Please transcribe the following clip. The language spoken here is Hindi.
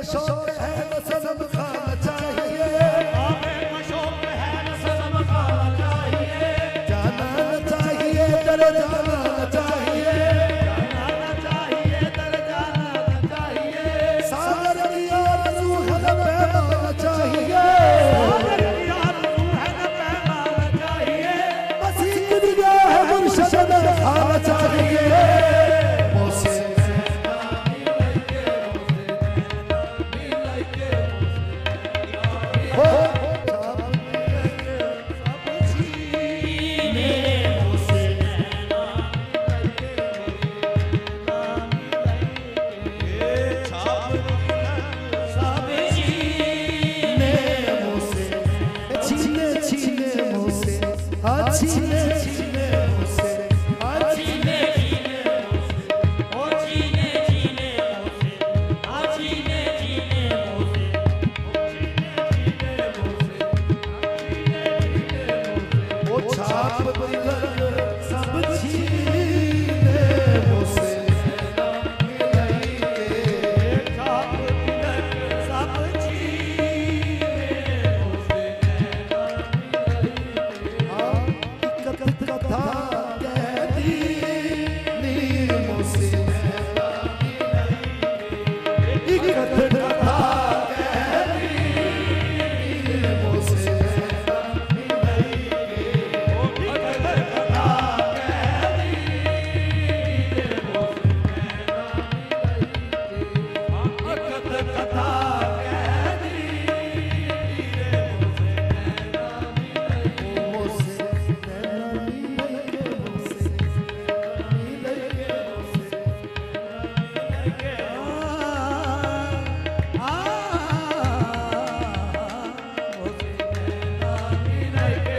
शौक है न सनम खाना चाहिए, हमें शौक है न सनम खाना चाहिए, जाना न चाहिए दर जाना न चाहिए, जाना चाहिए दर जाना चाहिए, सागर की आरज़ू है न पैमाना चाहिए, सागर की आरज़ू है न पैमाना चाहिए, मसीह की निगाह है मुर्शिद ने खाना चाहिए। कथा